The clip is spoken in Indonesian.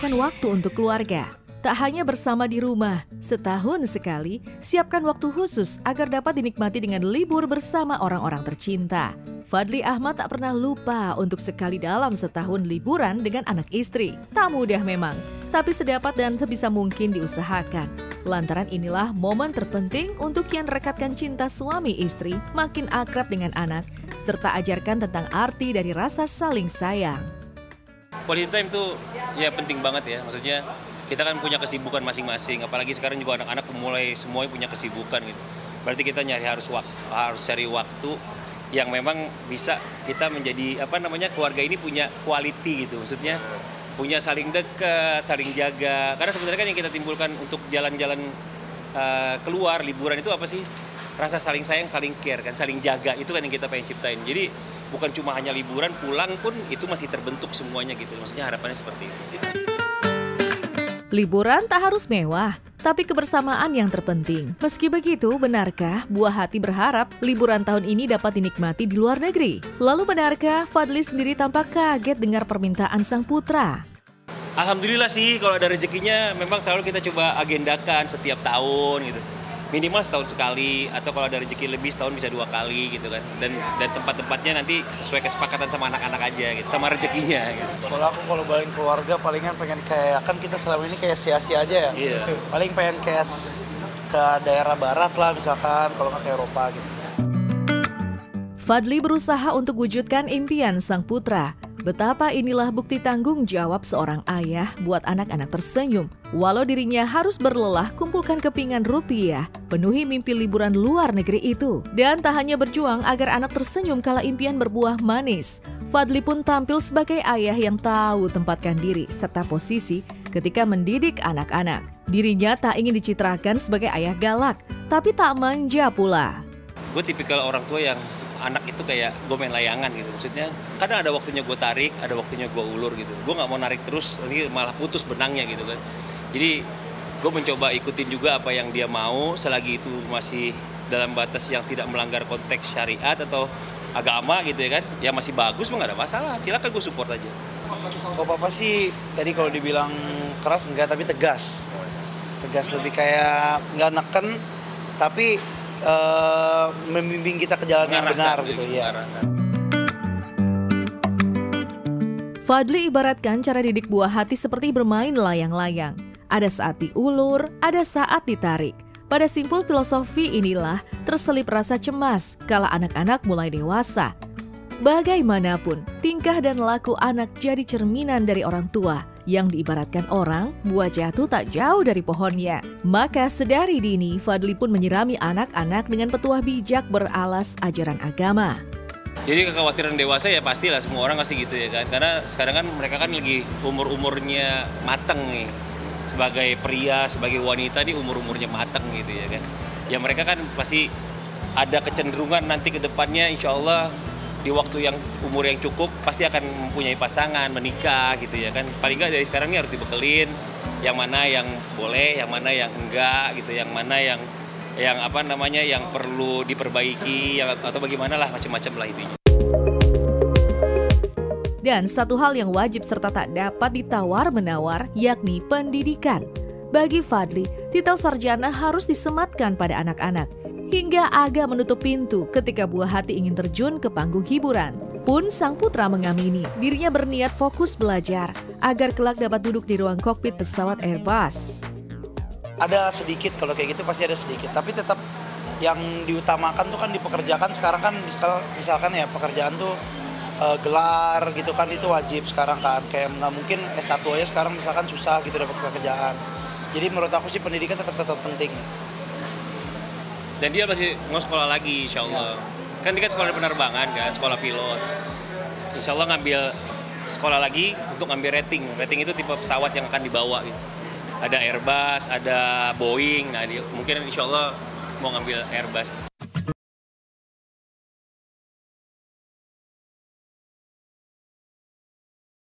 meluangkan waktu untuk keluarga. Tak hanya bersama di rumah, setahun sekali, siapkan waktu khusus agar dapat dinikmati dengan libur bersama orang-orang tercinta. Fadly Ahmad tak pernah lupa untuk sekali dalam setahun liburan dengan anak istri. Tak mudah memang, tapi sedapat dan sebisa mungkin diusahakan. Lantaran inilah momen terpenting untuk kian rekatkan cinta suami istri, makin akrab dengan anak, serta ajarkan tentang arti dari rasa saling sayang. Quality time itu ya penting banget ya, maksudnya kita kan punya kesibukan masing-masing, apalagi sekarang juga anak-anak mulai semuanya punya kesibukan gitu. Berarti kita harus cari waktu yang memang bisa kita menjadi keluarga ini punya quality gitu, maksudnya punya saling dekat, saling jaga. Karena sebenarnya kan yang kita timbulkan untuk jalan-jalan keluar liburan itu apa sih? Rasa saling sayang, saling care kan, saling jaga, itu kan yang kita pengen ciptain. Jadi bukan cuma hanya liburan, pulang pun itu masih terbentuk semuanya gitu. Maksudnya harapannya seperti itu. Liburan tak harus mewah, tapi kebersamaan yang terpenting. Meski begitu, benarkah Buah Hati berharap liburan tahun ini dapat dinikmati di luar negeri? Lalu benarkah Fadly sendiri tampak kaget dengar permintaan sang putra? Alhamdulillah sih, kalau ada rezekinya memang selalu kita coba agendakan setiap tahun gitu. Minimal setahun sekali, atau kalau ada rezeki lebih setahun bisa 2 kali gitu kan. Dan tempat-tempatnya nanti sesuai kesepakatan sama anak-anak aja gitu, sama rezekinya gitu. Kalau balik keluarga palingan pengen kayak, kan kita selama ini kayak sia-sia aja ya. Iya. Paling pengen kayak ke daerah barat lah misalkan, kalau nggak ke Eropa gitu. Fadly berusaha untuk wujudkan impian sang putra. Betapa inilah bukti tanggung jawab seorang ayah buat anak-anak tersenyum. Walau dirinya harus berlelah kumpulkan kepingan rupiah, penuhi mimpi liburan luar negeri itu. Dan tak hanya berjuang agar anak tersenyum kala impian berbuah manis, Fadly pun tampil sebagai ayah yang tahu tempatkan diri serta posisi ketika mendidik anak-anak. Dirinya tak ingin dicitrakan sebagai ayah galak, tapi tak manja pula. Gue tipikal orang tua yang anak itu kayak gue main layangan gitu, maksudnya kadang ada waktunya gue tarik, ada waktunya gue ulur gitu. Gue nggak mau narik terus, nanti malah putus benangnya gitu kan. Jadi gue mencoba ikutin juga apa yang dia mau, selagi itu masih dalam batas yang tidak melanggar konteks syariat atau agama gitu ya kan, ya masih bagus, mah nggak ada masalah, silakan gue support aja. Kalau papa sih tadi kalau dibilang keras enggak, tapi tegas lebih kayak nggak neken, tapi membimbing kita ke jalan yang benar gitu ya. Fadly ibaratkan cara didik Buah Hati seperti bermain layang-layang. Ada saat diulur, ada saat ditarik. Pada simpul filosofi inilah terselip rasa cemas kala anak-anak mulai dewasa. Bagaimanapun, tingkah dan laku anak jadi cerminan dari orang tua. Yang diibaratkan orang, buah jatuh tak jauh dari pohonnya. Maka sedari dini, Fadly pun menyirami anak-anak dengan petuah bijak beralas ajaran agama. Jadi kekhawatiran dewasa ya pastilah, semua orang pasti gitu ya kan. Karena sekarang kan mereka kan lagi umur-umurnya mateng nih. Sebagai pria, sebagai wanita di umur-umurnya mateng gitu ya kan. Ya mereka kan pasti ada kecenderungan nanti ke depannya insya Allah di waktu yang umur yang cukup pasti akan mempunyai pasangan, menikah gitu ya kan. Paling nggak dari sekarang ini harus dibekelin yang mana yang boleh, yang mana yang enggak gitu, yang mana yang perlu diperbaiki, atau bagaimana lah, macam-macam lah intinya. Dan satu hal yang wajib serta tak dapat ditawar-menawar yakni pendidikan. Bagi Fadly, titel sarjana harus disematkan pada anak-anak. Hingga agak menutup pintu ketika Buah Hati ingin terjun ke panggung hiburan. Pun sang putra mengamini, dirinya berniat fokus belajar agar kelak dapat duduk di ruang kokpit pesawat Airbus. Ada sedikit, kalau kayak gitu pasti ada sedikit. Tapi tetap yang diutamakan tuh kan dipekerjakan sekarang kan, misalkan ya pekerjaan tuh gelar gitu kan, itu wajib sekarang kan. Kayak nggak mungkin S1 aja sekarang misalkan susah gitu dapat pekerjaan. Jadi menurut aku sih pendidikan tetap penting. Dan dia masih mau sekolah lagi insya Allah. Kan dia kan sekolah penerbangan kan, sekolah pilot. Insya Allah ngambil sekolah lagi untuk ngambil rating. Rating itu tipe pesawat yang akan dibawa gitu. Ada Airbus, ada Boeing. Nah dia mungkin insya Allah mau ngambil Airbus.